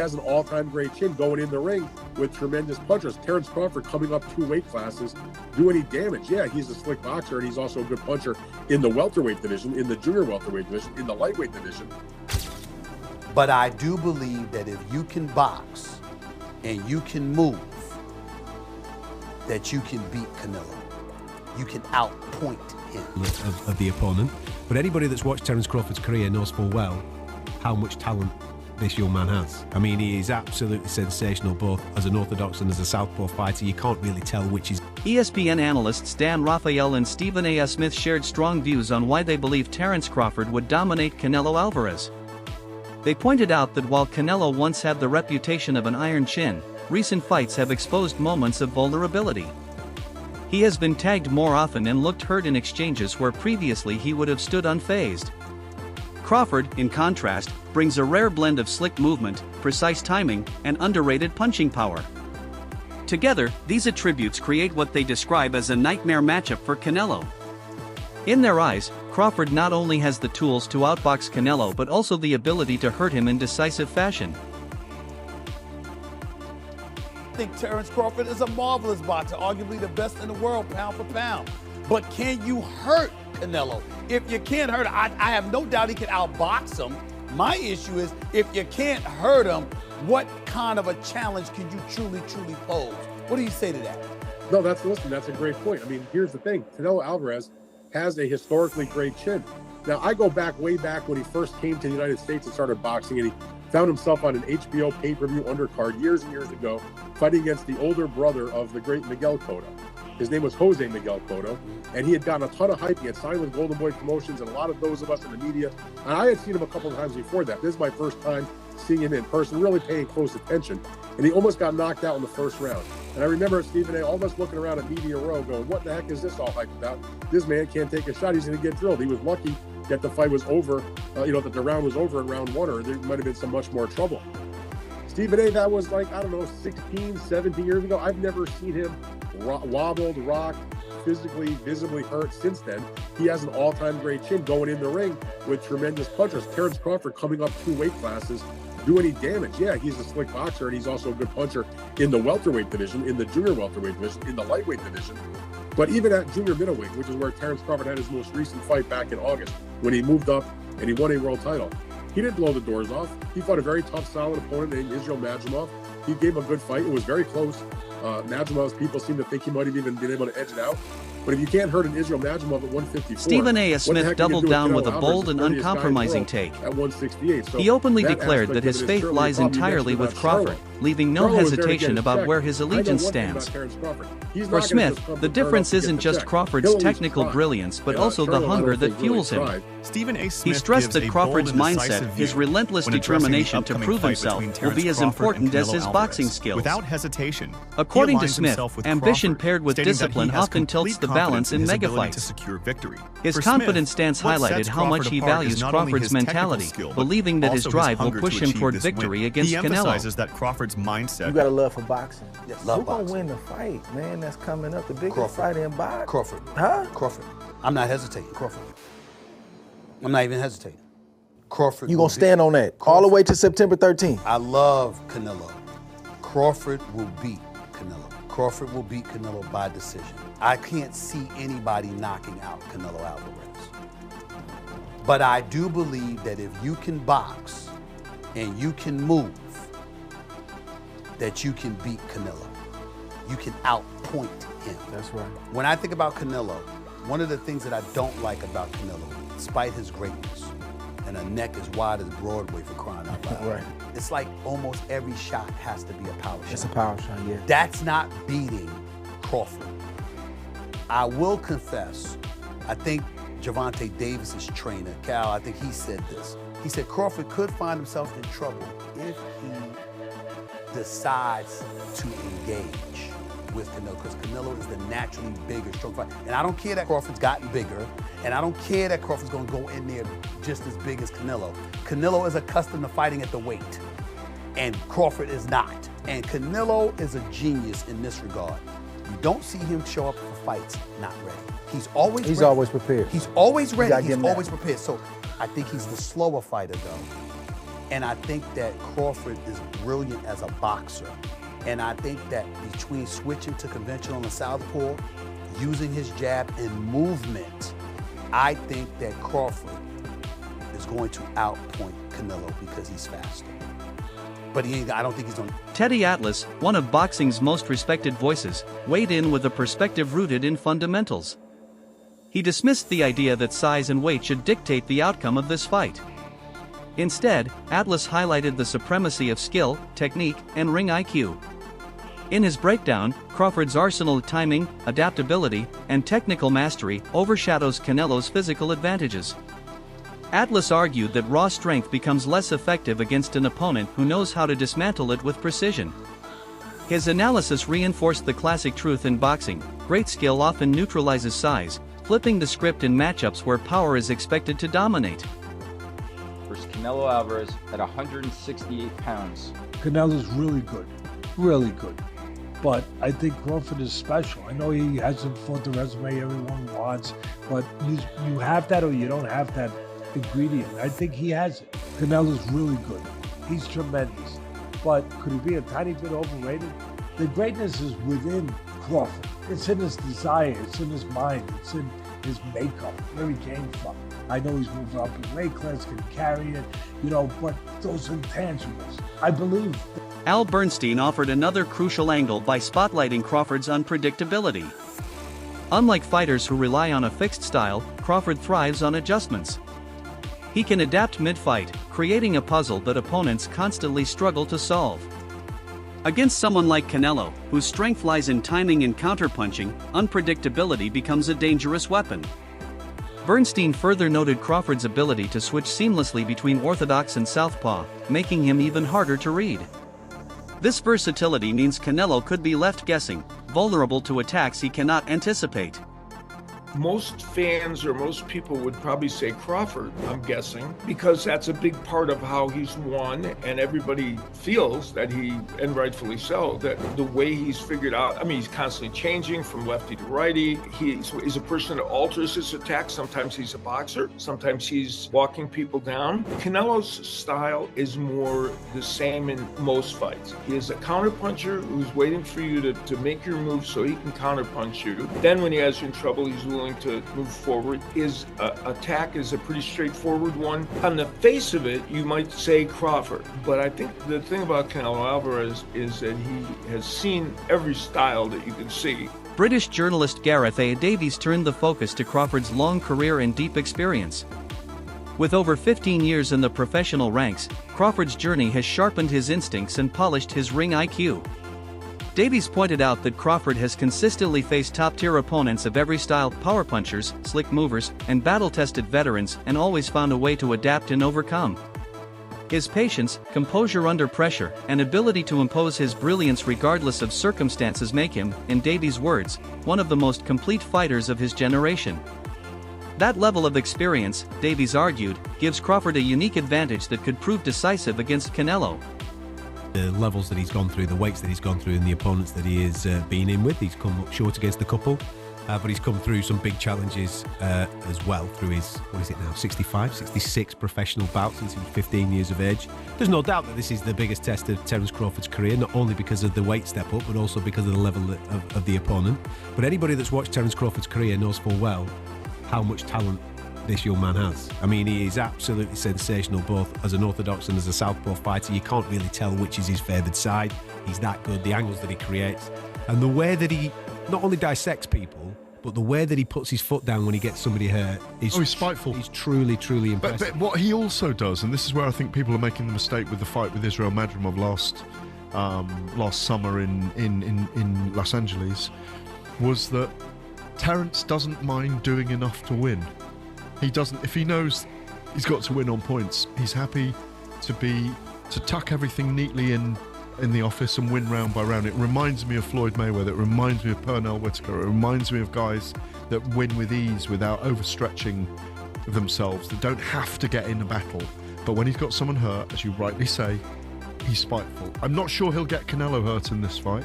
has an all-time great chin going in the ring with tremendous punchers. Terence Crawford coming up 2 weight classes, do any damage? Yeah, he's a slick boxer, and he's also a good puncher in the welterweight division, in the junior welterweight division, in the lightweight division. But I do believe that if you can box and you can move, that you can beat Canelo. You can outpoint him. Of the opponent. But anybody that's watched Terence Crawford's career knows full well how much talent this young man has. I mean, he is absolutely sensational, both as an orthodox and as a southpaw fighter. You can't really tell which is. ESPN analysts Dan Raphael and Stephen A. Smith shared strong views on why they believe Terence Crawford would dominate Canelo Alvarez. They pointed out that while Canelo once had the reputation of an iron chin, recent fights have exposed moments of vulnerability. He has been tagged more often and looked hurt in exchanges where previously he would have stood unfazed. Crawford, in contrast, brings a rare blend of slick movement, precise timing, and underrated punching power. Together, these attributes create what they describe as a nightmare matchup for Canelo. In their eyes, Crawford not only has the tools to outbox Canelo but also the ability to hurt him in decisive fashion. I think Terence Crawford is a marvelous boxer, arguably the best in the world, pound for pound. But can you hurt Canelo? If you can't hurt him, I have no doubt he can outbox him. My issue is, if you can't hurt him, what kind of a challenge can you truly pose? What do you say to that? No, that's a great point. I mean, here's the thing. Canelo Alvarez has a historically great chin. Now, I go back way back when he first came to the United States and started boxing, and he found himself on an HBO pay-per-view undercard years and years ago, fighting against the older brother of the great Miguel Cotto. His name was Jose Miguel Cotto, and he had gotten a ton of hype. He had signed with Golden Boy Promotions, and a lot of those of us in the media, and I had seen him a couple of times before that. This is my first time seeing him in person, really paying close attention, and he almost got knocked out in the first round. And I remember Stephen A. all of us looking around at Media Row going, what the heck is this all hyped about? This man can't take a shot. He's going to get drilled. He was lucky that the fight was over, that the round was over in round 1, or there might have been some much more trouble. Stephen A., that was like, 16, 17 years ago. I've never seen him wobbled, rocked, physically, visibly hurt since then. He has an all-time great chin going in the ring with tremendous punchers. Terence Crawford coming up 2 weight classes, do any damage? Yeah, he's a slick boxer, and he's also a good puncher in the welterweight division, in the junior welterweight division, in the lightweight division. But even at junior middleweight, which is where Terence Crawford had his most recent fight back in August, when he moved up and he won a world title, he didn't blow the doors off. He fought a very tough, solid opponent named Israel Madrimov. He gave him a good fight. It was very close. Madrimov's people seem to think he might have even been able to edge it out. But if you can't hurt an Israel Madrimov at 154, Stephen A. Smith doubled down with a bold and uncompromising take. At 168. So he openly declared that his faith lies entirely with Crawford, leaving no hesitation about where his allegiance stands. For Smith, the difference isn't just Crawford's technical brilliance but also the hunger that fuels him. Stephen A. Smith he stressed that Crawford's mindset, his relentless determination to prove himself, will be as important as his boxing skills. Without hesitation, according to Smith, ambition paired with discipline often tilts the balance in mega fights. His confident stance highlighted how much he values Crawford's mentality, believing that his drive will push him toward victory against Canelo. He emphasizes that Crawford's mindset. You got a love for boxing. Yes, Who's love gonna boxing. win the fight, man? That's coming up, the biggest Crawford. fight in boxing. Crawford. Huh? Crawford. I'm not hesitating. Crawford. I'm not even hesitating. Crawford. You gonna stand on that all the way to September 13th? I love Canelo. Crawford will beat Canelo. Crawford will beat Canelo by decision. I can't see anybody knocking out Canelo Alvarez. But I do believe that if you can box and you can move, that you can beat Canelo. You can outpoint him. That's right. When I think about Canelo, one of the things that I don't like about Canelo, despite his greatness, and a neck as wide as Broadway for crying out loud. Right. It's like almost every shot has to be a power shot. It's a power shot, yeah. That's not beating Crawford. I will confess, I think Gervonta Davis's trainer, Cal, I think he said this. He said Crawford could find himself in trouble if he decides to engage with Canelo, because Canelo is the naturally bigger, strong fighter. And I don't care that Crawford's gotten bigger, and I don't care that Crawford's gonna go in there just as big as Canelo. Canelo is accustomed to fighting at the weight, and Crawford is not. And Canelo is a genius in this regard. You don't see him show up for fights not ready. He's always ready. Always prepared. He's always ready. gotta He's give him that. always prepared. So I think he's the slower fighter, though. And I think that Crawford is brilliant as a boxer. And I think that between switching to conventional and southpaw, using his jab and movement, I think that Crawford is going to outpoint Canelo because he's faster. But I don't think he's on. Teddy Atlas, one of boxing's most respected voices, weighed in with a perspective rooted in fundamentals. He dismissed the idea that size and weight should dictate the outcome of this fight. Instead, Atlas highlighted the supremacy of skill, technique, and ring IQ. In his breakdown, Crawford's arsenal of timing, adaptability, and technical mastery overshadows Canelo's physical advantages. Atlas argued that raw strength becomes less effective against an opponent who knows how to dismantle it with precision. His analysis reinforced the classic truth in boxing: great skill often neutralizes size, flipping the script in matchups where power is expected to dominate. Versus Canelo Alvarez at 168 pounds. Canelo's really good. But I think Crawford is special. I know he hasn't fought the resume everyone wants, but you have that or you don't have that ingredient. I think he has it. Canelo's really good. He's tremendous. But could he be a tiny bit overrated? The greatness is within Crawford. It's in his desire, it's in his mind, it's in his makeup, where he came from. I know he's moved up in weight class, can carry it, but those intangibles, I believe. Al Bernstein offered another crucial angle by spotlighting Crawford's unpredictability. Unlike fighters who rely on a fixed style, Crawford thrives on adjustments. He can adapt mid-fight, creating a puzzle that opponents constantly struggle to solve. Against someone like Canelo, whose strength lies in timing and counterpunching, unpredictability becomes a dangerous weapon. Bernstein further noted Crawford's ability to switch seamlessly between orthodox and southpaw, making him even harder to read. This versatility means Canelo could be left guessing, vulnerable to attacks he cannot anticipate. Most fans or most people would probably say Crawford, I'm guessing, because that's a big part of how he's won, and everybody feels that and rightfully so, that the way he's figured out, he's constantly changing from lefty to righty. He's a person that alters his attack. Sometimes he's a boxer, sometimes he's walking people down. Canelo's style is more the same in most fights. He is a counterpuncher who's waiting for you to make your move so he can counterpunch you. Then when he has you in trouble, he's willing to move forward. His attack is a pretty straightforward one. On the face of it, you might say Crawford, but I think the thing about Canelo Alvarez is that he has seen every style that you can see. British journalist Gareth A. Davies turned the focus to Crawford's long career and deep experience. With over 15 years in the professional ranks, Crawford's journey has sharpened his instincts and polished his ring IQ. Davies pointed out that Crawford has consistently faced top-tier opponents of every style: power punchers, slick movers, and battle-tested veterans, and always found a way to adapt and overcome. His patience, composure under pressure, and ability to impose his brilliance regardless of circumstances make him, in Davies' words, one of the most complete fighters of his generation. That level of experience, Davies argued, gives Crawford a unique advantage that could prove decisive against Canelo. The levels that he's gone through, the weights that he's gone through, and the opponents that he has been in with. He's come up short against a couple, but he's come through some big challenges as well through his, 65, 66 professional bouts since he was 15 years of age. There's no doubt that this is the biggest test of Terence Crawford's career, not only because of the weight step up, but also because of the level of the opponent. But anybody that's watched Terence Crawford's career knows full well how much talent this young man has. He is absolutely sensational, both as an orthodox and as a southpaw fighter. You can't really tell which is his favoured side. He's that good. The angles that he creates, and the way that he not only dissects people, but the way that he puts his foot down when he gets somebody hurt is he's spiteful. He's truly impressive. But what he also does, and this is where I think people are making the mistake with the fight with Israel Madrimov last summer in Los Angeles, was that Terence doesn't mind doing enough to win. He doesn't, if he knows he's got to win on points, he's happy to tuck everything neatly in the office and win round by round. It reminds me of Floyd Mayweather, it reminds me of Pernell Whitaker, it reminds me of guys that win with ease without overstretching themselves, that don't have to get in a battle. But when he's got someone hurt, as you rightly say, he's spiteful. I'm not sure he'll get Canelo hurt in this fight,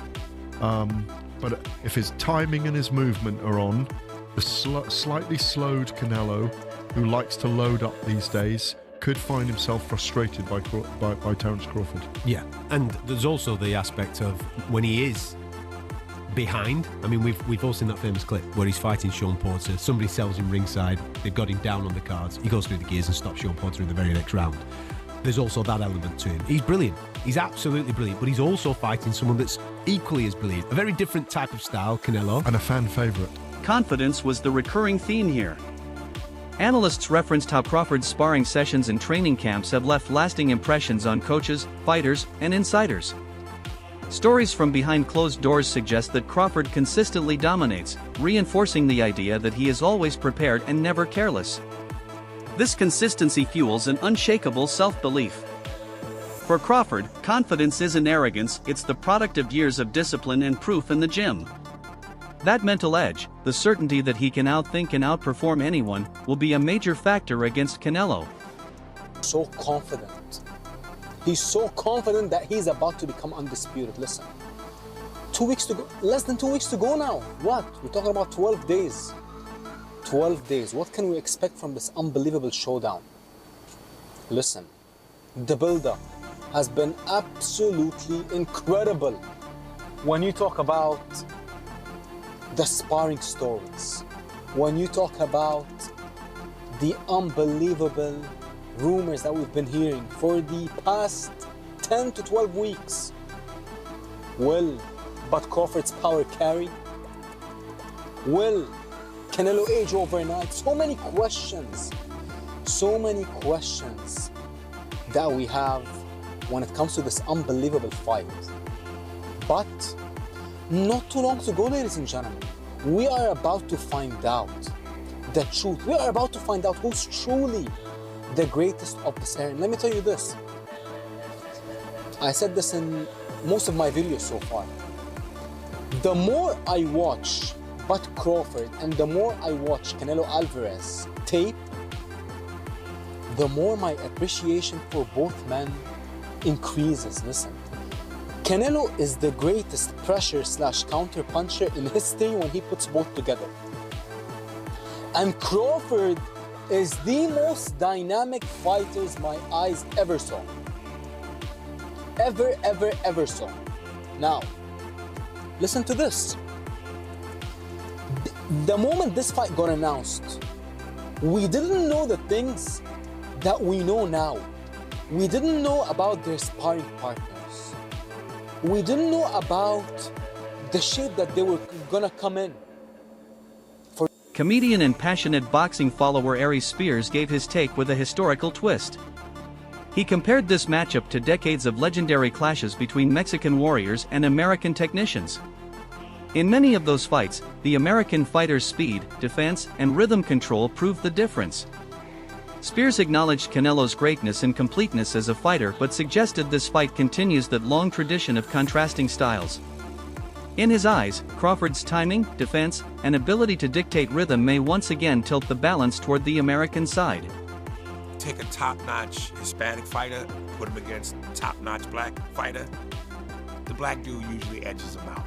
but if his timing and his movement are on, the slightly slowed Canelo, who likes to load up these days, could find himself frustrated by Terence Crawford. Yeah, and there's also the aspect of when he is behind. I mean, we've all seen that famous clip where he's fighting Sean Porter. Somebody sells him ringside. They've got him down on the cards. He goes through the gears and stops Sean Porter in the very next round. There's also that element to him. He's brilliant. He's absolutely brilliant, but he's also fighting someone that's equally as brilliant. A very different type of style, Canelo. And a fan favourite. Confidence was the recurring theme here. Analysts referenced how Crawford's sparring sessions and training camps have left lasting impressions on coaches, fighters, and insiders. Stories from behind closed doors suggest that Crawford consistently dominates, reinforcing the idea that he is always prepared and never careless. This consistency fuels an unshakable self-belief. For Crawford, confidence isn't arrogance, it's the product of years of discipline and proof in the gym. That mental edge, the certainty that he can outthink and outperform anyone, will be a major factor against Canelo. So confident. He's so confident that he's about to become undisputed. Listen, 2 weeks to go, less than 2 weeks to go now. What? We're talking about 12 days. 12 days. What can we expect from this unbelievable showdown? Listen, the build-up has been absolutely incredible. When you talk about the sparring stories, when you talk about the unbelievable rumors that we've been hearing for the past 10 to 12 weeks, will but Crawford's power carry? Will Canelo age overnight? So many questions that we have when it comes to this unbelievable fight. But not too long to go, ladies and gentlemen. We are about to find out the truth. We are about to find out who's truly the greatest of this era. And let me tell you this. I said this in most of my videos so far. The more I watch Bud Crawford and the more I watch Canelo Alvarez tape, the more my appreciation for both men increases. Listen, Canelo is the greatest pressure/counter puncher in history when he puts both together. And Crawford is the most dynamic fighters my eyes ever saw. Ever saw. Now, listen to this. The moment this fight got announced, we didn't know the things that we know now. We didn't know about their sparring partners. We didn't know about the shape that they were gonna come in. Comedian and passionate boxing follower Aries Spears gave his take with a historical twist. He compared this matchup to decades of legendary clashes between Mexican warriors and American technicians. In many of those fights, the American fighter's speed, defense, and rhythm control proved the difference. Spears acknowledged Canelo's greatness and completeness as a fighter but suggested this fight continues that long tradition of contrasting styles. In his eyes, Crawford's timing, defense, and ability to dictate rhythm may once again tilt the balance toward the American side. Take a top-notch Hispanic fighter, put him against a top-notch black fighter, the black dude usually edges him out.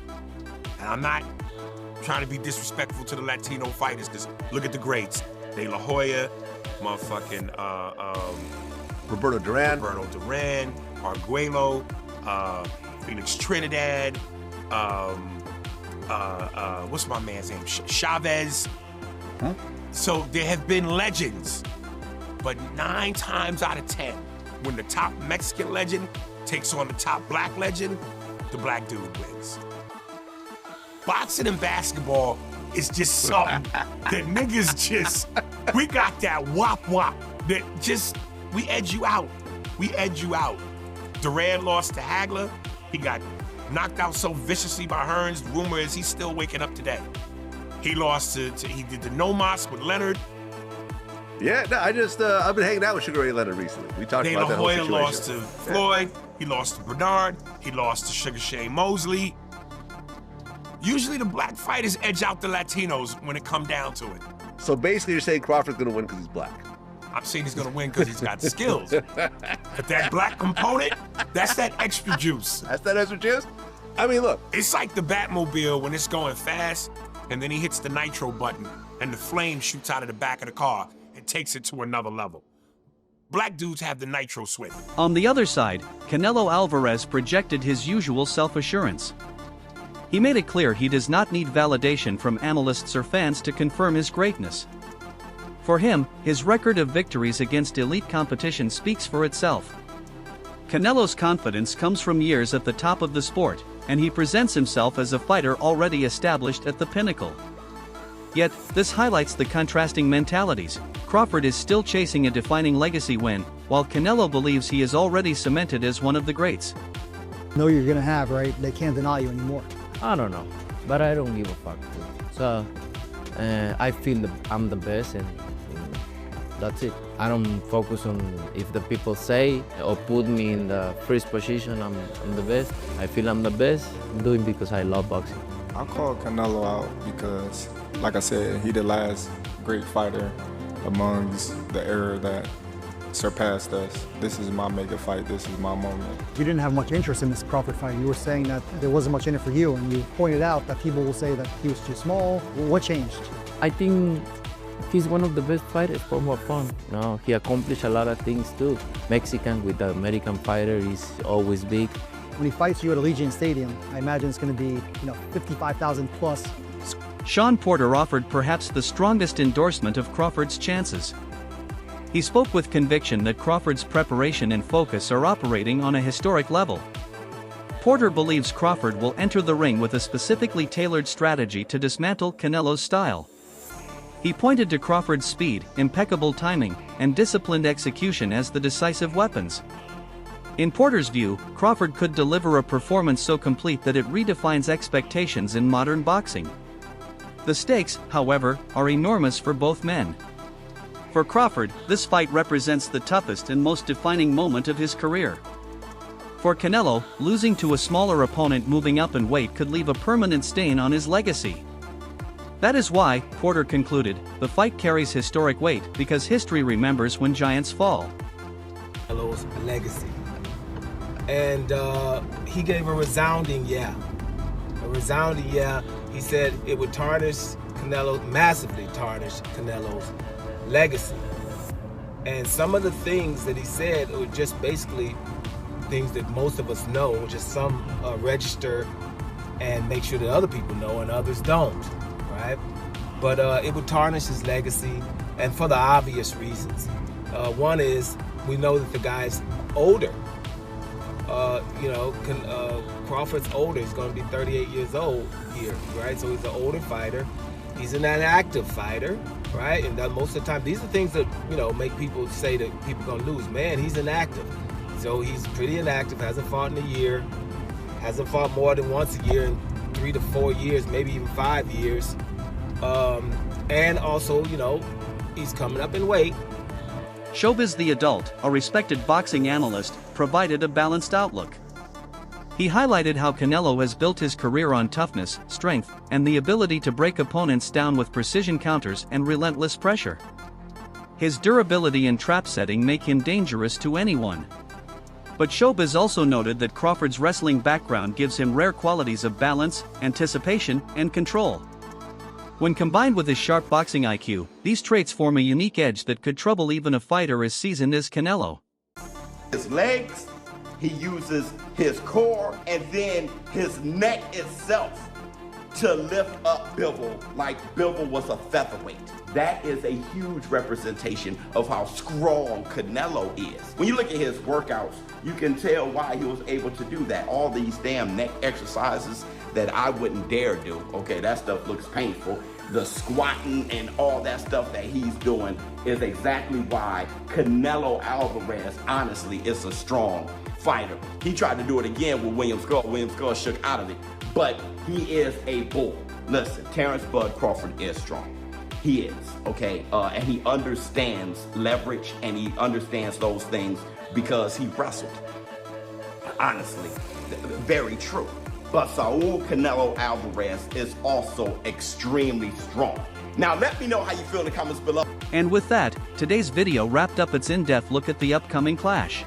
And I'm not trying to be disrespectful to the Latino fighters, because look at the greats. De La Hoya, motherfucking Roberto Duran, Arguello, Felix Trinidad, what's my man's name? Chavez. Huh? So there have been legends, but 9 times out of 10, when the top Mexican legend takes on the top black legend, the black dude wins. Boxing and basketball is just something that niggas just, we got that wop that just, we edge you out. Duran lost to Hagler. He got knocked out so viciously by Hearns. The rumor is he's still waking up today. He lost he did the no mas with Leonard. Yeah, no, I've been hanging out with Sugar Ray Leonard recently. We talked about that whole situation. De La Hoya lost to Floyd. He lost to Bernard. He lost to Sugar Shane Mosley. Usually the black fighters edge out the Latinos when it come down to it. So basically you're saying Crawford's gonna win because he's black. I'm saying he's gonna win because he's got skills. But that black component, that's that extra juice. That's that extra juice? I mean, look. It's like the Batmobile when it's going fast, and then he hits the nitro button, and the flame shoots out of the back of the car and takes it to another level. Black dudes have the nitro swing. On the other side, Canelo Alvarez projected his usual self-assurance. He made it clear he does not need validation from analysts or fans to confirm his greatness. For him, his record of victories against elite competition speaks for itself. Canelo's confidence comes from years at the top of the sport, and he presents himself as a fighter already established at the pinnacle. Yet, this highlights the contrasting mentalities. Crawford is still chasing a defining legacy win, while Canelo believes he is already cemented as one of the greats. Know you're gonna have, right? They can't deny you anymore. I don't know, but I don't give a fuck. So, I feel that I'm the best, and that's it. I don't focus on if the people say or put me in the first position, I'm the best. I feel I'm the best. I'm doing it because I love boxing. I call Canelo out because, like I said, he the last great fighter amongst the era that surpassed us. This is my mega fight. This is my moment. You didn't have much interest in this Crawford fight. You were saying that there wasn't much in it for you, and you pointed out that people will say that he was too small. What changed? I think he's one of the best fighters for more fun. No, he accomplished a lot of things too. Mexican with the American fighter is always big. When he fights you at Allegiant Stadium, I imagine it's going to be, 55,000 plus. Sean Porter offered perhaps the strongest endorsement of Crawford's chances. He spoke with conviction that Crawford's preparation and focus are operating on a historic level. Porter believes Crawford will enter the ring with a specifically tailored strategy to dismantle Canelo's style. He pointed to Crawford's speed, impeccable timing, and disciplined execution as the decisive weapons. In Porter's view, Crawford could deliver a performance so complete that it redefines expectations in modern boxing. The stakes, however, are enormous for both men. For Crawford, this fight represents the toughest and most defining moment of his career. For Canelo, losing to a smaller opponent moving up in weight could leave a permanent stain on his legacy. That is why, Porter concluded, the fight carries historic weight because history remembers when giants fall. Canelo's legacy. And he gave a resounding yeah. A resounding yeah. He said it would tarnish Canelo, massively tarnish Canelo's legacy. And some of the things that he said were just basically things that most of us know, just some register and make sure that other people know and others don't, right? But it would tarnish his legacy, and for the obvious reasons. One is, we know that the guy's older. Crawford's older. He's going to be 38 years old here, right? So he's an older fighter. He's an active fighter, right? And most of the time, these are things that, make people say that people are going to lose. Man, he's inactive. So he's pretty inactive, hasn't fought in a year, hasn't fought more than once a year in 3 to 4 years, maybe even 5 years. And also, he's coming up in weight. Showbiz the Adult, a respected boxing analyst, provided a balanced outlook. He highlighted how Canelo has built his career on toughness, strength, and the ability to break opponents down with precision counters and relentless pressure. His durability and trap setting make him dangerous to anyone. But Showbiz also noted that Crawford's wrestling background gives him rare qualities of balance, anticipation, and control. When combined with his sharp boxing IQ, these traits form a unique edge that could trouble even a fighter as seasoned as Canelo. His legs, he uses his core, and then his neck itself to lift up Bivol like Bivol was a featherweight. That is a huge representation of how strong Canelo is. When you look at his workouts, you can tell why he was able to do that. All these damn neck exercises that I wouldn't dare do. Okay, that stuff looks painful. The squatting and all that stuff that he's doing is exactly why Canelo Alvarez, honestly, is a strong fighter. He tried to do it again with William Skull. William Skull shook out of it, but he is a bull. Listen, Terence Bud Crawford is strong. He is, okay? And he understands leverage, and he understands those things because he wrestled. Honestly, very true. But Saul Canelo Alvarez is also extremely strong. Now let me know how you feel in the comments below. And with that, today's video wrapped up its in-depth look at the upcoming clash.